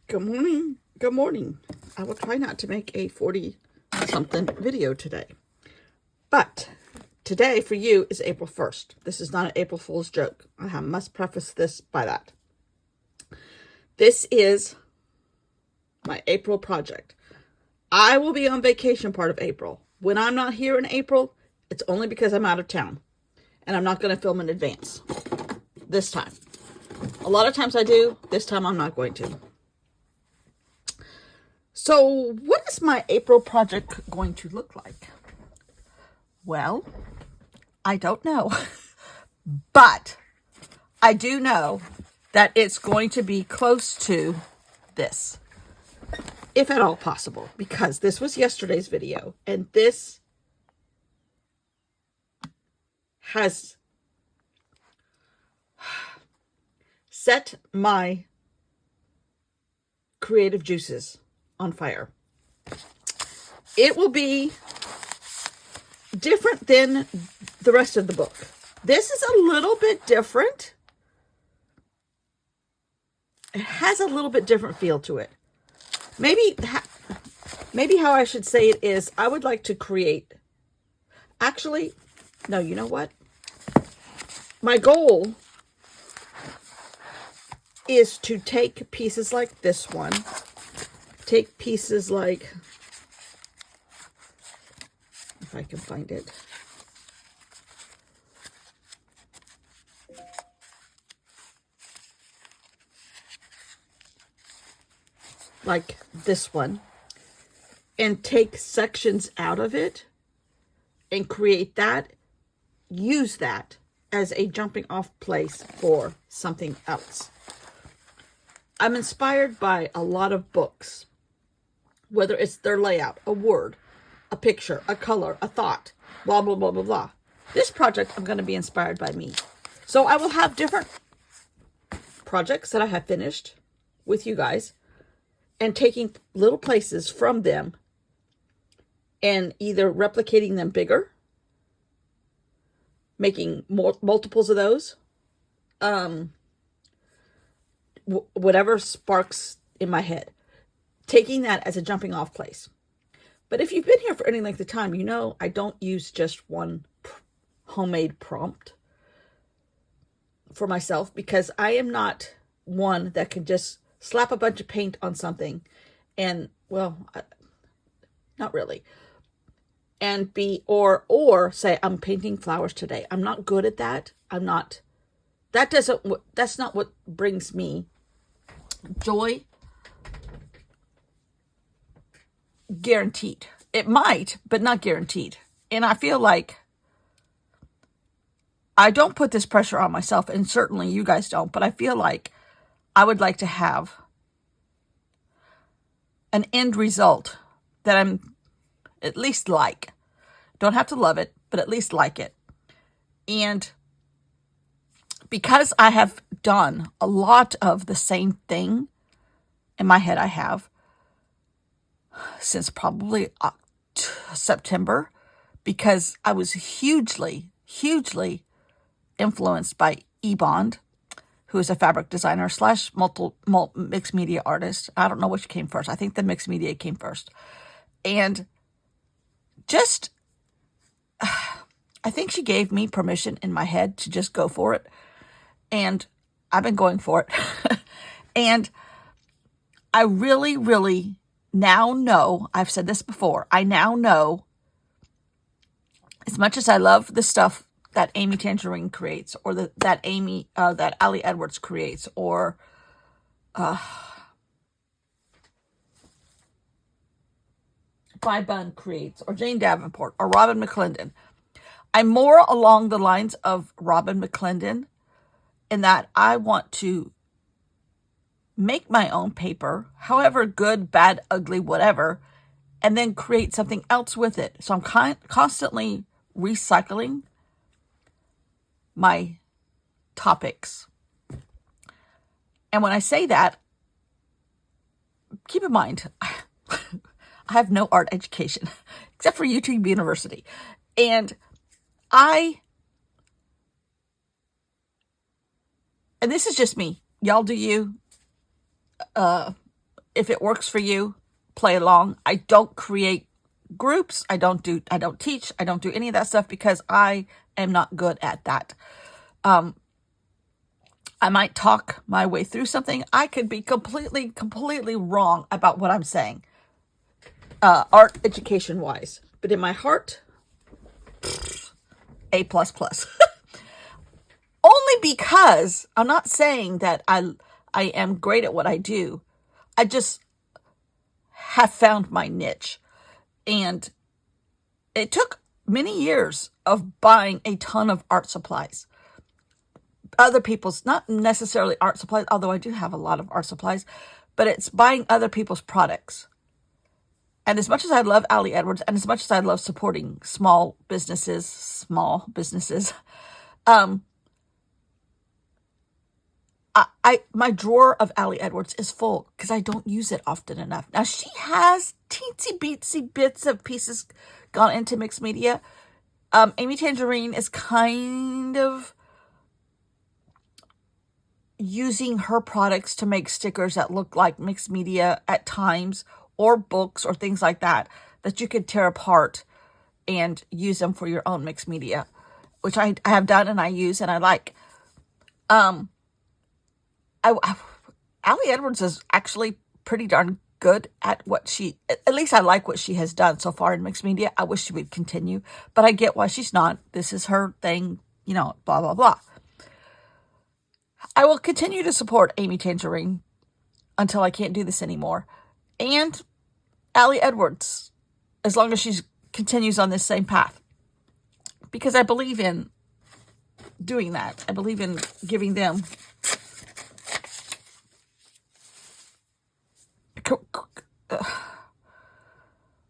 Good morning. Good morning. I will try not to make a 40 something video today. But today for you is April 1st. This is not an April Fool's joke. I must preface this by that. This is my April project. I will be on vacation part of April. When I'm not here in April, it's only because I'm out of town. And I'm not going to film in advance this time. A lot of times I do. This time I'm not going to. So what is my April project going to look like? Well, I don't know. But I do know that it's going to be close to this, if at all possible, because this was yesterday's video, and this has set my creative juices on fire. It will be different than the rest of the book. This is a little bit different. It has a little bit different feel to it. Maybe how I should say it is, I would like to create, actually, no, you know what? My goal is to take pieces like this one, take pieces like, if I can find it, like this one, and take sections out of it and create that, use that as a jumping off place for something else. I'm inspired by a lot of books, whether it's their layout, a word, a picture, a color, a thought, blah, blah, blah, blah, blah. This project, I'm going to be inspired by me. So I will have different projects that I have finished with you guys and taking little places from them and either replicating them bigger, making multiples of those, whatever sparks in my head, taking that as a jumping off place. But if you've been here for any length of time, you know I don't use just one homemade prompt for myself, because I am not one that can just slap a bunch of paint on something and, well, not really, and be, or say, I'm painting flowers today. I'm not good at that. That's not what brings me joy. Guaranteed. It might, but not guaranteed. And I feel like I don't put this pressure on myself, and certainly you guys don't, but I feel like I would like to have an end result that I'm at least like. Don't have to love it, but at least like it. And because I have done a lot of the same thing in my head, I have since probably September, because I was hugely influenced by eBond, who is a fabric designer slash mixed media artist. I don't know which came first. I think the mixed media came first. And just, I think she gave me permission in my head to just go for it. And I've been going for it. And I really now know, I've said this before, I now know, as much as I love the stuff that Amy Tangerine creates, or that Ali Edwards creates, or Fi Bun creates, or Jane Davenport, or Robin McClendon. I'm more along the lines of Robin McClendon in that I want to make my own paper, however good, bad, ugly, whatever, and then create something else with it. So I'm constantly recycling my topics. And when I say that, keep in mind, I have no art education, except for YouTube University. And this is just me. Y'all do you. if it works for you, play along. I don't create groups. I don't teach. I don't do any of that stuff because I am not good at that. I might talk my way through something. I could be completely wrong about what I'm saying, art education wise. But in my heart, A++. Only because I'm not saying that I am great at what I do. I just have found my niche. And it took many years of buying a ton of art supplies. Other people's, not necessarily art supplies, although I do have a lot of art supplies, but it's buying other people's products. And as much as I love Ali Edwards, and as much as I love supporting small businesses, my drawer of Ali Edwards is full because I don't use it often enough. Now, she has teensy beatsy bits of pieces gone into mixed media. Amy Tangerine is kind of using her products to make stickers that look like mixed media at times, or books or things like that you could tear apart and use them for your own mixed media, which I have done and I use and I like. Ali Edwards is actually pretty darn good at at least I like what she has done so far in mixed media. I wish she would continue, but I get why she's not. This is her thing, blah, blah, blah. I will continue to support Amy Tangerine until I can't do this anymore. And Ali Edwards, as long as she continues on this same path. Because I believe in doing that. I believe in giving them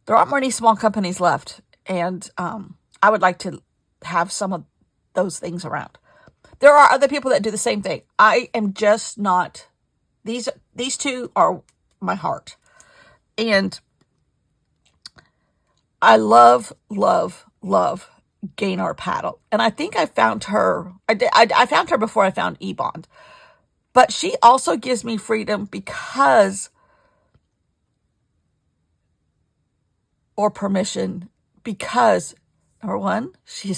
there aren't many small companies left. And I would like to have some of those things around. There are other people that do the same thing. I am just not. These two are my heart. And I love Gaynor Paddle. And I think I found her. I found her before I found eBond. But she also gives me freedom or permission, because, number one, she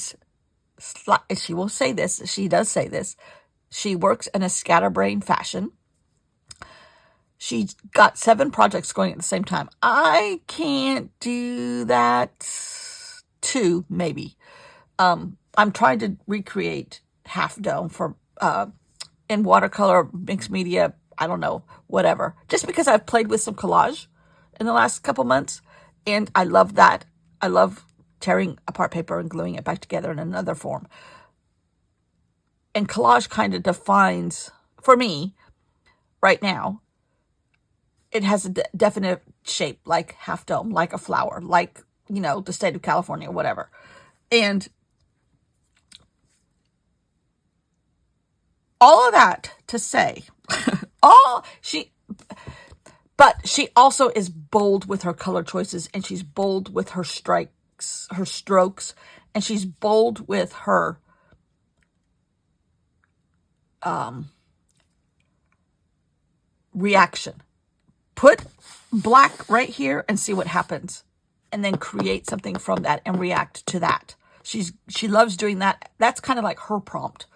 will say this. She does say this. She works in a scatterbrain fashion. She's got 7 projects going at the same time. I can't do that. 2, maybe. I'm trying to recreate Half Dome for in watercolor, mixed media, I don't know, whatever. Just because I've played with some collage in the last couple months, and I love that. I love tearing apart paper and gluing it back together in another form. And collage kind of defines, for me, right now, it has a definite shape, like Half Dome, like a flower, like, the state of California, whatever. And all of that to say, but she also is bold with her color choices, and she's bold with her strokes, and she's bold with her reaction. Put black right here and see what happens, and then create something from that and react to that. She loves doing that. That's kind of like her prompt,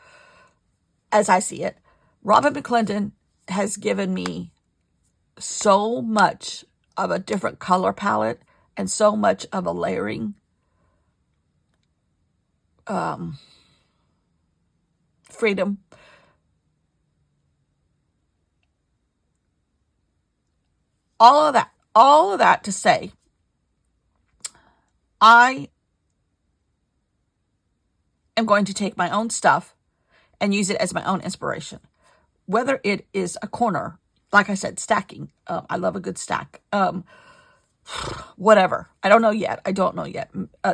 as I see it. Robin McClendon has given me so much of a different color palette and so much of a layering freedom. All of that to say, I am going to take my own stuff and use it as my own inspiration. Whether it is a corner, like I said, stacking. I love a good stack. Whatever. I don't know yet.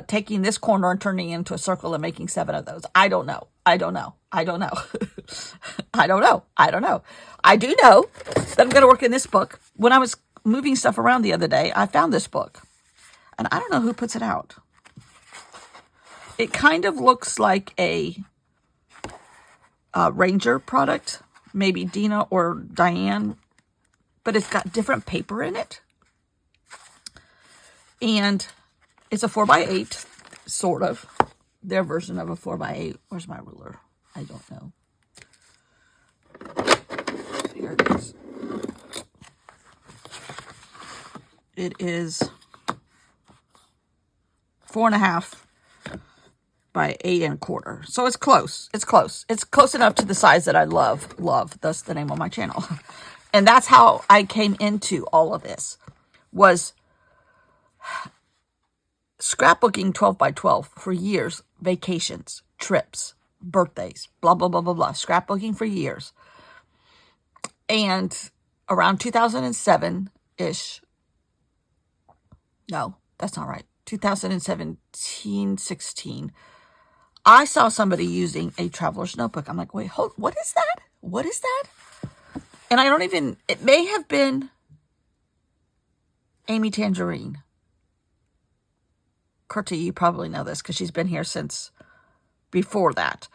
Taking this corner and turning it into a circle and making 7 of those. I don't know. I do know I do know that I'm going to work in this book. When I was moving stuff around the other day, I found this book. And I don't know who puts it out. It kind of looks like a Ranger product. Maybe Dina or Diane but it's got different paper in it. And it's a 4x8, sort of. Their version of a 4x8. Where's my ruler? I don't know. Here it is. It is 4.5 by 8.25. So it's close. It's close. It's close enough to the size that I love. That's the name of my channel. And that's how I came into all of this, was scrapbooking 12 by 12 for years. Vacations, trips, birthdays, blah, blah, blah, blah, blah. Scrapbooking for years. And around 2007-ish, no, that's not right, 2017, 16, I saw somebody using a traveler's notebook. I'm like, wait, hold, what is that? What is that? And I don't even, it may have been Amy Tangerine. Kurti, you probably know this because she's been here since before that.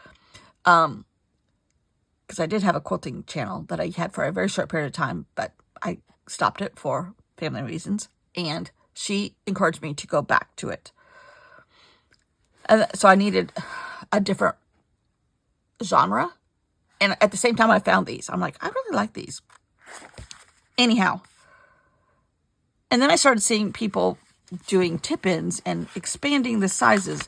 Because I did have a quilting channel that I had for a very short period of time, but I stopped it for family reasons. And she encouraged me to go back to it. And so I needed a different genre. And at the same time, I found these. I'm like, I really like these. Anyhow. And then I started seeing people doing tip-ins and expanding the sizes.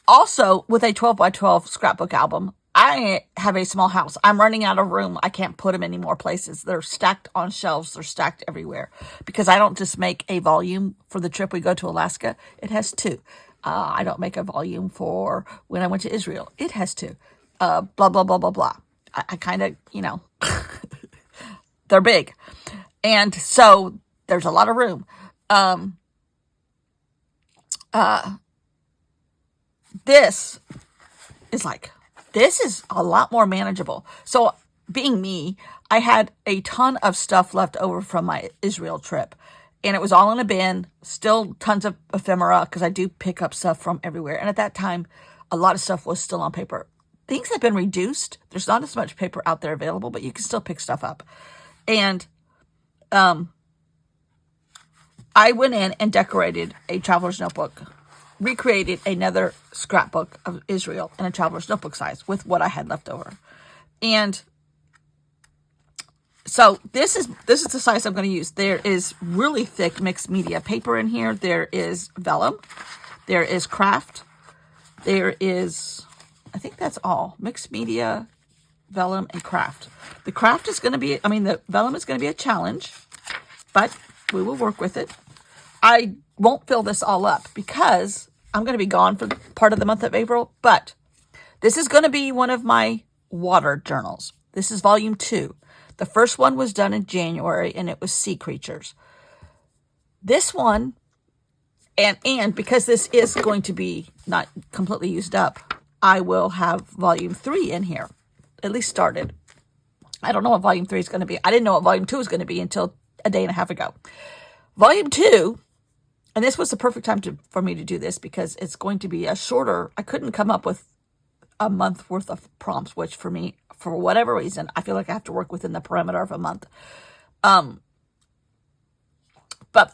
Also, with a 12 by 12 scrapbook album, I have a small house. I'm running out of room. I can't put them any more places. They're stacked on shelves. They're stacked everywhere. Because I don't just make a volume for the trip we go to Alaska. It has 2. I don't make a volume for when I went to Israel. It has 2. Blah, blah, blah, blah, blah. I kind of, they're big. And so there's a lot of room. This is a lot more manageable. So being me, I had a ton of stuff left over from my Israel trip. And it was all in a bin, still tons of ephemera, because I do pick up stuff from everywhere. And at that time, a lot of stuff was still on paper. Things have been reduced. There's not as much paper out there available, but you can still pick stuff up. And I went in and decorated a traveler's notebook, recreated another scrapbook of Israel in a traveler's notebook size with what I had left over. And so this is the size I'm going to use. There is really thick mixed media paper in here. There is vellum. There is craft. There is, I think that's all. Mixed media, vellum, and craft. The craft is going to be, the vellum is going to be a challenge, but we will work with it. I won't fill this all up because I'm going to be gone for part of the month of April, but this is going to be one of my water journals. This is volume 2. The first one was done in January, and it was sea creatures. This one, and because this is going to be not completely used up, I will have volume 3 in here, at least started. I don't know what volume 3 is going to be. I didn't know what volume 2 was going to be until a day and a half ago. Volume 2, and this was the perfect time for me to do this because it's going to be a shorter, I couldn't come up with a month worth of prompts, which for me, for whatever reason, I feel like I have to work within the perimeter of a month. But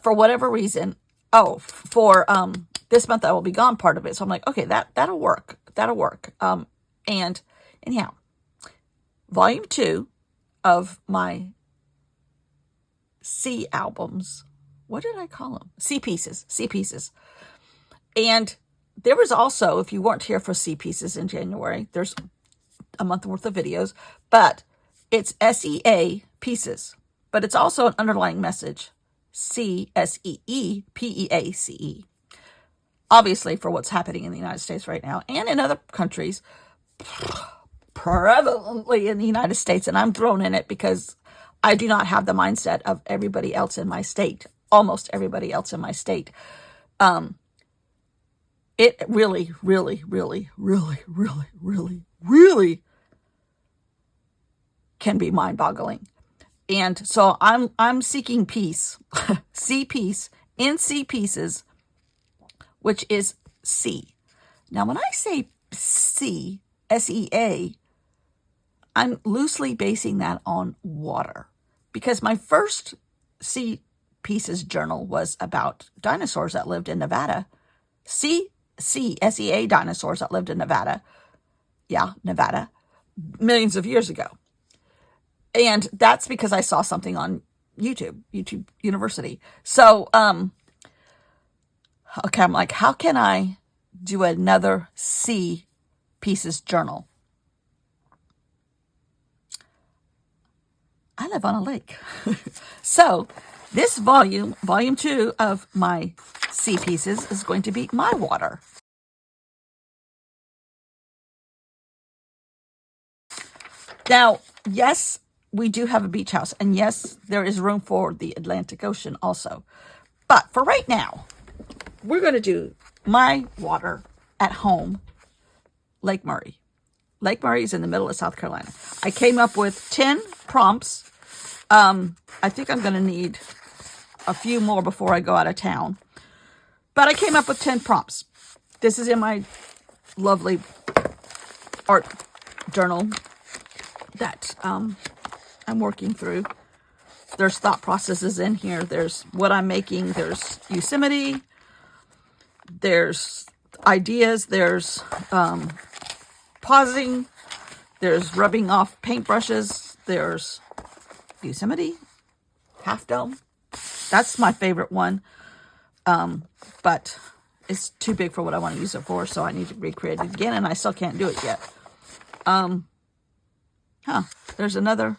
for whatever reason, for this month I will be gone part of it. So I'm like, okay, that'll work. That'll work. And anyhow, volume 2 of my C albums. What did I call them? C pieces. And there was also, if you weren't here for C pieces in January, there's a month worth of videos, but it's SEA pieces, but it's also an underlying message, CSEE, obviously for what's happening in the United States right now and in other countries, prevalently in the United States. And I'm thrown in it because I do not have the mindset of everybody else in my state, almost everybody else in my state. It really, really, really, really, really, really, really can be mind-boggling. And so I'm seeking peace, C piece, in C pieces, which is C. Now, when I say C, SEA, I'm loosely basing that on water. Because my first C Pieces journal was about dinosaurs that lived in Nevada. SEA dinosaurs that lived in Nevada. Yeah, Nevada. Millions of years ago. And that's because I saw something on YouTube University. So, okay, I'm like, how can I do another C Pieces journal? I live on a lake. So this volume 2 of my C Pieces is going to be my water. Now, yes, we do have a beach house, and yes, there is room for the Atlantic Ocean also. But for right now, we're going to do my water at home, Lake Murray. Lake Murray is in the middle of South Carolina. I came up with 10 prompts. I think I'm going to need a few more before I go out of town. But I came up with 10 prompts. This is in my lovely art journal that I'm working through. There's thought processes in here. There's what I'm making. There's Yosemite. There's ideas. There's pausing. There's rubbing off paintbrushes. There's Yosemite, Half Dome. That's my favorite one. But it's too big for what I want to use it for, so I need to recreate it again, and I still can't do it yet. There's another.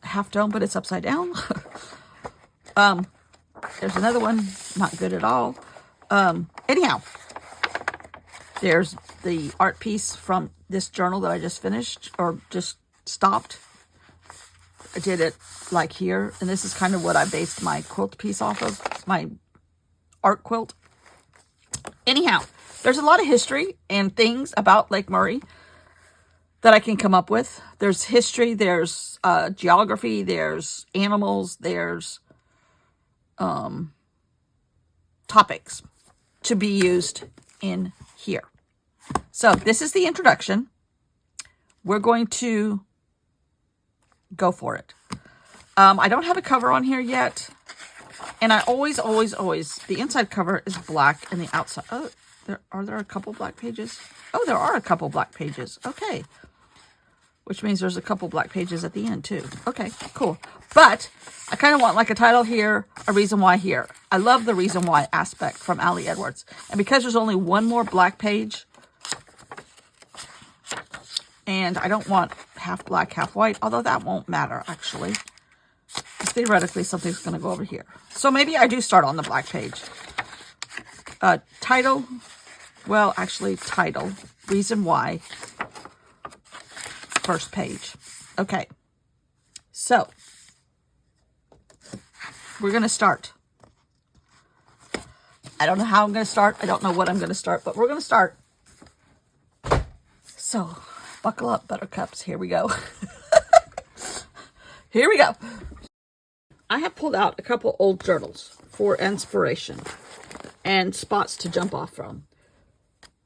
Half Dome, but it's upside down. There's another one, not good at all. Anyhow, there's the art piece from this journal that I just finished, or just stopped. I did it like here, and this is kind of what I based my quilt piece off of, my art quilt. Anyhow, there's a lot of history and things about Lake Murray that I can come up with. There's history, there's geography, there's animals, there's topics to be used in here. So this is the introduction. We're going to go for it. I don't have a cover on here yet. And I always, the inside cover is black and the outside. Oh, are there a couple black pages? Oh, there are a couple black pages. Okay. Which means there's a couple black pages at the end too. Okay, cool. But I kind of want like a title here, a reason why here. I love the reason why aspect from Ali Edwards. And because there's only one more black page, and I don't want half black, half white, although that won't matter actually. Theoretically, something's going to go over here. So maybe I do start on the black page. Title. Well, actually, title. Reason why. First page. Okay. So, we're going to start. I don't know how I'm going to start. I don't know what I'm going to start, but we're going to start. So, buckle up, buttercups. Here we go. Here we go. I have pulled out a couple old journals for inspiration and spots to jump off from.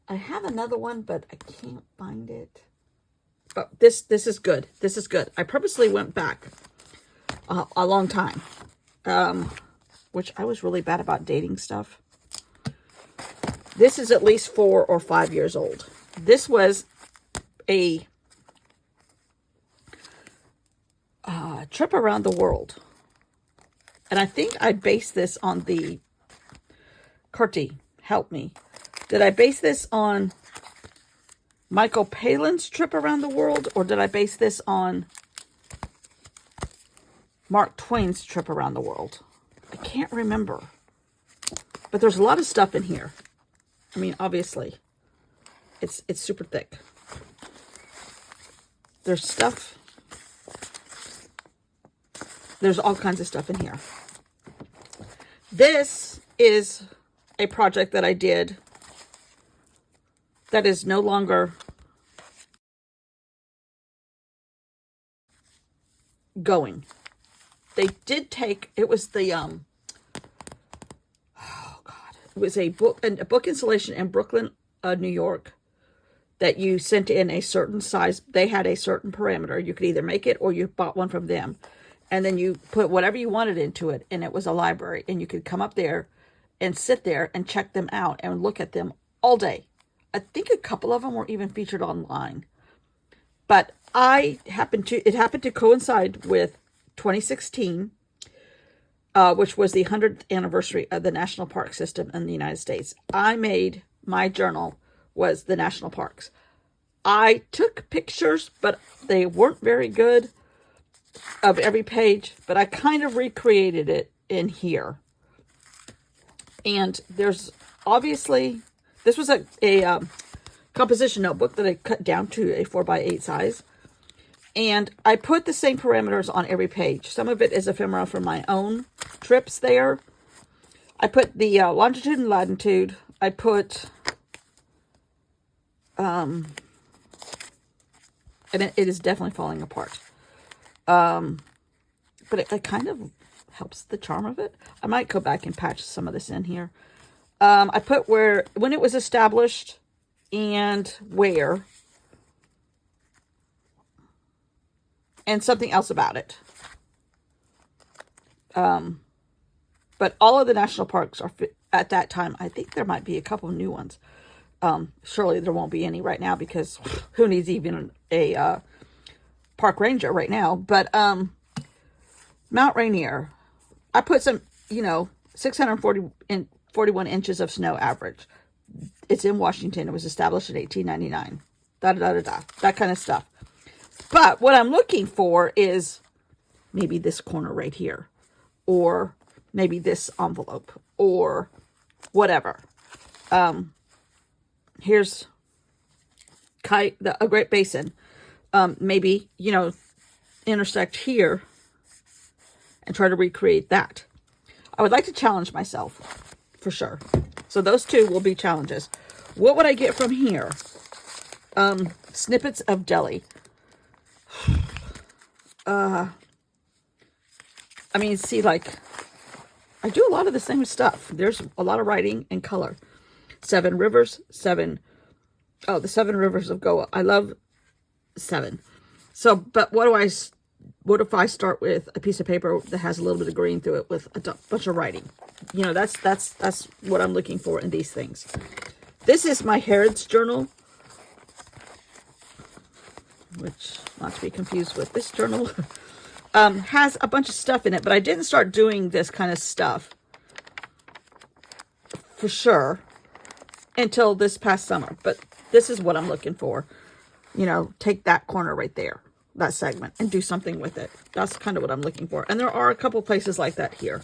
I have another one, but I can't find it. But this is good. This is good. I purposely went back a long time, which I was really bad about dating stuff. This is at least 4 or 5 years old. This was a trip around the world. And I think I based this on the Kurti, help me. Did I base this on Michael Palin's trip around the world, or did I base this on Mark Twain's trip around the world? I can't remember. But there's a lot of stuff in here. I mean, obviously, it's super thick. There's stuff. There's all kinds of stuff in here. This is a project that I did that is no longer going. They did take, it was the, oh God, it was a book installation in Brooklyn, New York. that you sent in a certain size. They had a certain parameter. You could either make it or you bought one from them. And then you put whatever you wanted into it, and it was a library. And you could come up there and sit there and check them out and look at them all day. I think a couple of them were even featured online. But it happened to coincide with 2016, which was the 100th anniversary of the National Park System in the United States. My journal was the national parks. I took pictures, but they weren't very good of every page, but I kind of recreated it in here. And there's obviously, this was a composition notebook that I cut down to a 4x8 size. And I put the same parameters on every page. Some of it is ephemera from my own trips there. I put the longitude and latitude. I put, and it is definitely falling apart. But it kind of helps the charm of it. I might go back and patch some of this in here. I put when it was established and where, and something else about it. But all of the national parks are, at that time, I think there might be a couple of new ones. Surely there won't be any right now, because who needs even a park ranger right now? But Mount Rainier, I put some, 641 inches of snow average. It's in Washington. It was established in 1899. That kind of stuff. But what I'm looking for is maybe this corner right here, or maybe this envelope, or whatever. Here's a Great Basin. Maybe, intersect here and try to recreate that. I would like to challenge myself, for sure. So those two will be challenges. What would I get from here? Snippets of Delhi. See, I do a lot of the same stuff. There's a lot of writing and color. The 7 Rivers of Goa. I love 7. So, but what if I start with a piece of paper that has a little bit of green through it with a bunch of writing? That's what I'm looking for in these things. This is my Harrods journal, which, not to be confused with this journal, has a bunch of stuff in it, but I didn't start doing this kind of stuff, for sure, until this past summer. But this is what I'm looking for. Take that corner right there, that segment, and do something with it. That's kind of what I'm looking for. And there are a couple places like that here.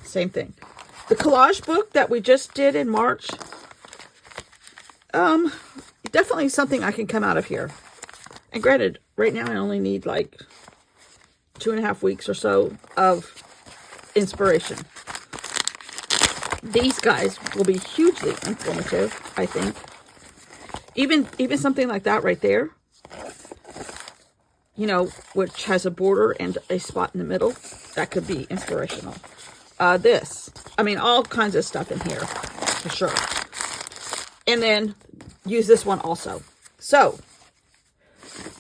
Same thing. The collage book that we just did in March, definitely something I can come out of here. And granted, right now I only need 2.5 weeks or so of inspiration. These guys will be hugely informative, I think. Even something like that right there, which has a border and a spot in the middle, that could be inspirational. All kinds of stuff in here, for sure. And then use this one also. So,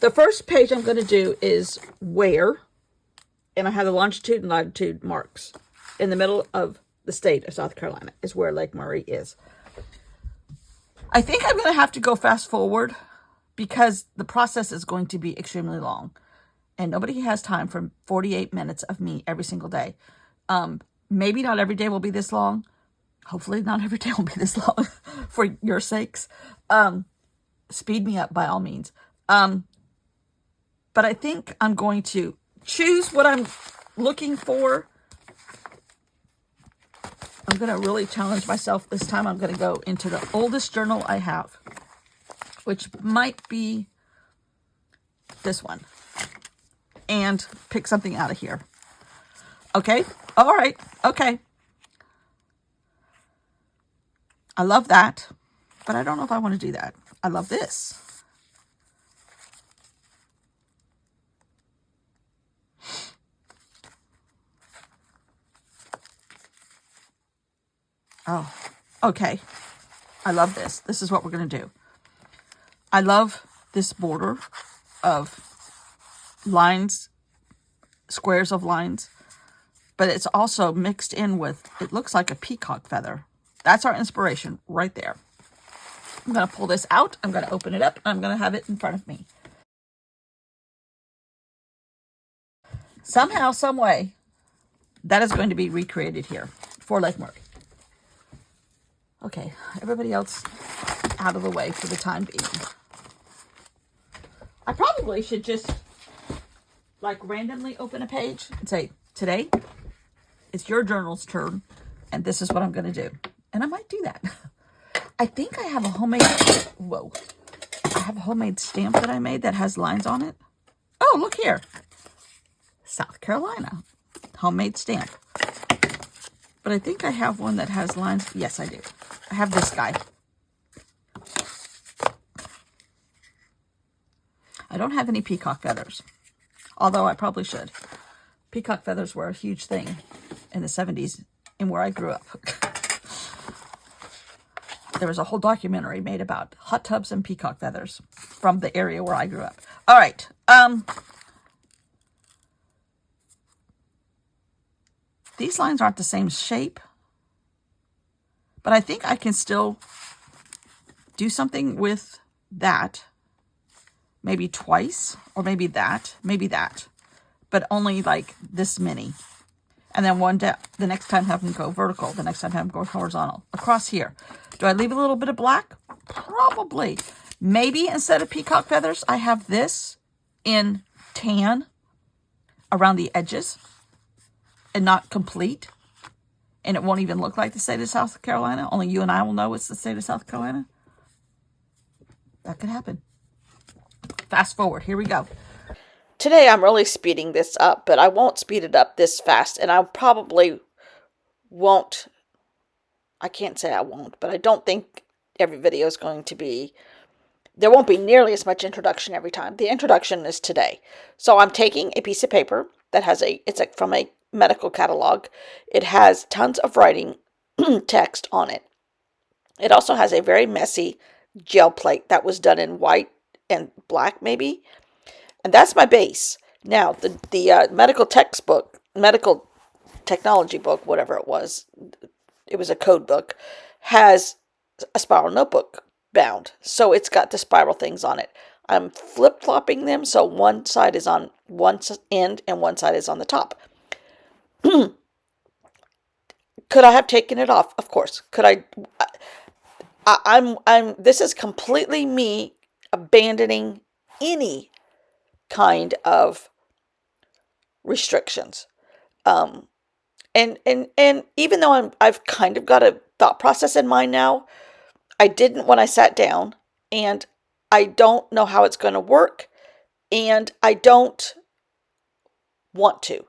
the first page I'm going to do is where, and I have the longitude and latitude marks. In the middle of the state of South Carolina is where Lake Murray is. I think I'm going to have to go fast forward, because the process is going to be extremely long. And nobody has time for 48 minutes of me every single day. Maybe not every day will be this long. Hopefully not every day will be this long for your sakes. Speed me up by all means. But I think I'm going to choose what I'm looking for. I'm going to really challenge myself this time. I'm going to go into the oldest journal I have, which might be this one, and pick something out of here. Okay? All right. Okay. I love that, but I don't know if I want to do that. I love this. Oh, okay. I love this. This is what we're going to do. I love this border of lines, squares of lines, but it's also mixed in with, it looks like a peacock feather. That's our inspiration right there. I'm going to pull this out. I'm going to open it up. And I'm going to have it in front of me. Somehow, some way, that is going to be recreated here for Lake Murray. Okay, everybody else out of the way for the time being. I probably should just like randomly open a page and say, today it's your journal's turn and this is what I'm going to do. And I might do that. I think I have a homemade, I have a homemade stamp that I made that has lines on it. Oh, look here. South Carolina, homemade stamp. But I think I have one that has lines. Yes, I do. I have this guy. I don't have any peacock feathers, although I probably should. Peacock feathers were a huge thing in the 70s and where I grew up. There was a whole documentary made about hot tubs and peacock feathers from the area where I grew up. All right. These lines aren't the same shape, but I think I can still do something with that. Maybe twice, or maybe that, but only like this many. And then the next time have them go vertical, the next time have them go horizontal. Across here. Do I leave a little bit of black? Probably. Maybe instead of peacock feathers, I have this in tan around the edges and not complete. And it won't even look like the state of South Carolina. Only you and I will know it's the state of South Carolina. That could happen. Fast forward. Here we go. Today I'm really speeding this up, but I won't speed it up this fast. And I probably won't. I can't say I won't, but I don't think every video is going to be. There won't be nearly as much introduction every time. The introduction is today. So I'm taking a piece of paper that has it's from a medical catalog. It has tons of writing text on it. It also has a very messy gel plate that was done in white and black maybe. And that's my base. Now, the medical textbook, medical technology book, whatever it was a code book, has a spiral notebook bound. So it's got the spiral things on it. I'm flip-flopping them so one side is on one end and one side is on the top. Could I have taken it off? Of course. Could I? This is completely me abandoning any kind of restrictions. And even though I've kind of got a thought process in mind now, I didn't when I sat down, and I don't know how it's going to work, and I don't want to.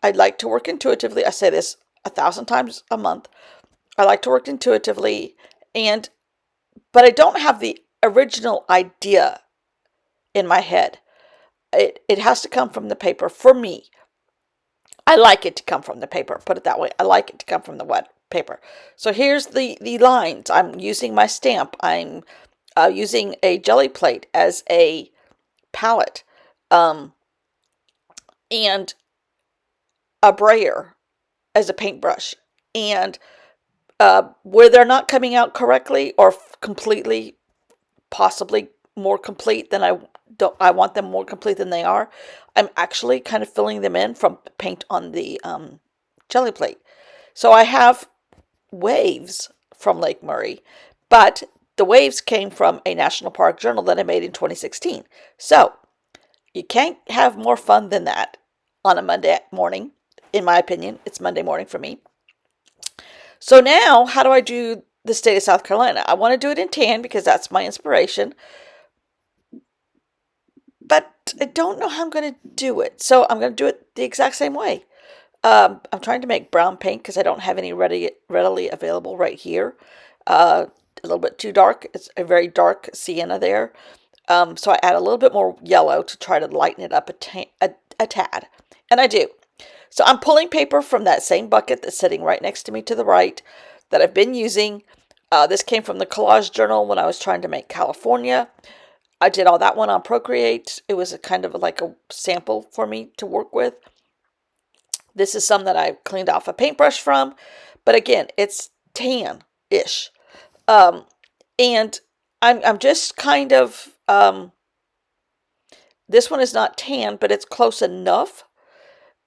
I'd like to work intuitively. I say this 1,000 times a month. I like to work intuitively, but I don't have the original idea in my head. It has to come from the paper for me. I like it to come from the paper, put it that way. I like it to come from the wet paper. So here's the lines. I'm using my stamp. I'm using a jelly plate as a palette, and a brayer as a paintbrush. And where they're not coming out correctly or completely, possibly more complete than I want them more complete than they are, I'm actually kind of filling them in from paint on the jelly plate. So I have waves from Lake Murray, but the waves came from a National Park journal that I made in 2016. So you can't have more fun than that on a Monday morning. In my opinion, it's Monday morning for me. So now, how do I do the state of South Carolina? I want to do it in tan because that's my inspiration. But I don't know how I'm going to do it. So I'm going to do it the exact same way. I'm trying to make brown paint because I don't have any readily available right here. A little bit too dark. It's a very dark sienna there. So I add a little bit more yellow to try to lighten it up a tad. And I do. So I'm pulling paper from that same bucket that's sitting right next to me to the right that I've been using This came from the collage journal when I was trying to make California. I did all that one on Procreate. It was a kind of like a sample for me to work with. This is some that I cleaned off a paintbrush from. But again, it's tan-ish. And I'm just kind of, this one is not tan, but it's close enough.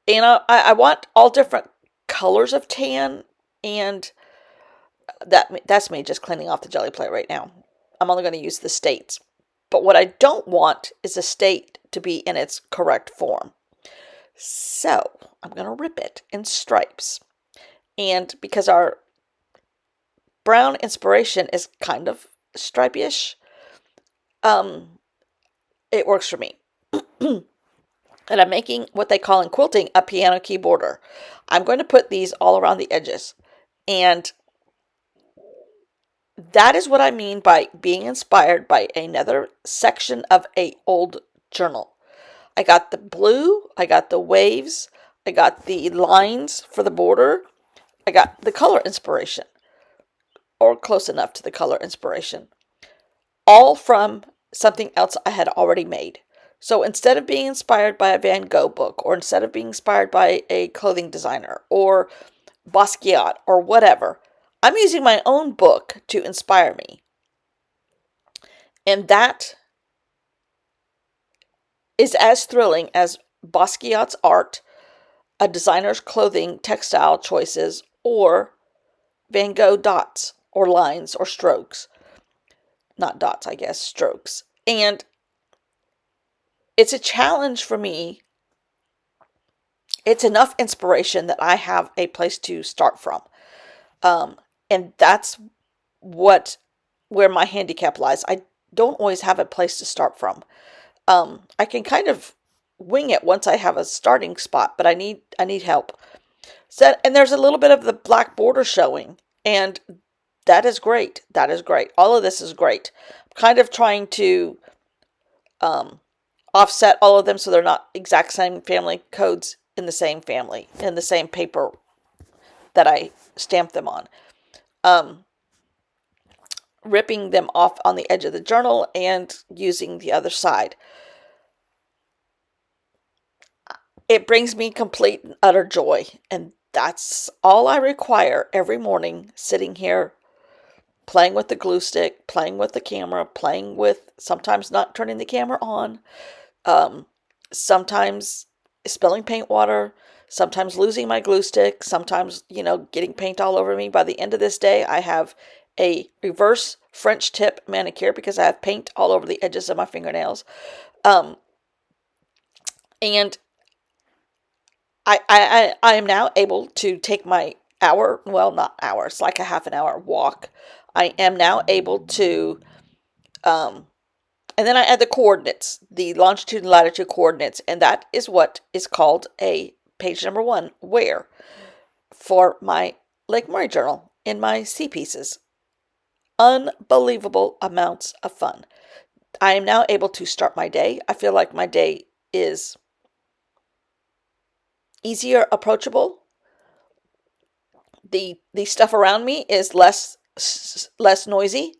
And I want all different colors of tan, and that's me just cleaning off the Gelli plate right now. I'm only going to use the states. But what I don't want is a state to be in its correct form. So I'm going to rip it in stripes. And because our brown inspiration is kind of stripey-ish, it works for me. And I'm making what they call in quilting a piano key border. I'm going to put these all around the edges. And that is what I mean by being inspired by another section of an old journal. I got the blue, I got the waves, I got the lines for the border, I got the color inspiration, or close enough to the color inspiration, all from something else I had already made. So instead of being inspired by a Van Gogh book, or instead of being inspired by a clothing designer, or Basquiat, or whatever, I'm using my own book to inspire me. And that is as thrilling as Basquiat's art, a designer's clothing textile choices, or Van Gogh dots, or lines, or strokes. Not dots, I guess, strokes. And it's a challenge for me. It's enough inspiration that I have a place to start from. And that's where my handicap lies. I don't always have a place to start from. I can kind of wing it once I have a starting spot, but I need help. So, and there's a little bit of the black border showing, and that is great. That is great. All of this is great. I'm kind of trying to offset all of them so they're not exact same family codes in the same family, in the same paper that I stamped them on. Ripping them off on the edge of the journal and using the other side. It brings me complete and utter joy, and that's all I require every morning, sitting here playing with the glue stick, playing with the camera, playing with sometimes not turning the camera on, sometimes spilling paint water, sometimes losing my glue stick, sometimes, getting paint all over me. By the end of this day, I have a reverse French tip manicure because I have paint all over the edges of my fingernails. And I am now able to take my hour, well, not hour, it's like a half an hour walk. I am now able to, and then I add the coordinates, the longitude and latitude coordinates, and that is what is called a page number 1, where, for my Lake Murray journal in my sea pieces. Unbelievable amounts of fun. I am now able to start my day. I feel like my day is easier approachable. The stuff around me is less noisy,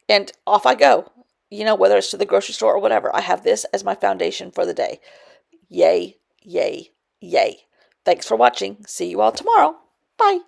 and off I go. Whether it's to the grocery store or whatever, I have this as my foundation for the day. Yay, yay, yay. Thanks for watching. See you all tomorrow. Bye.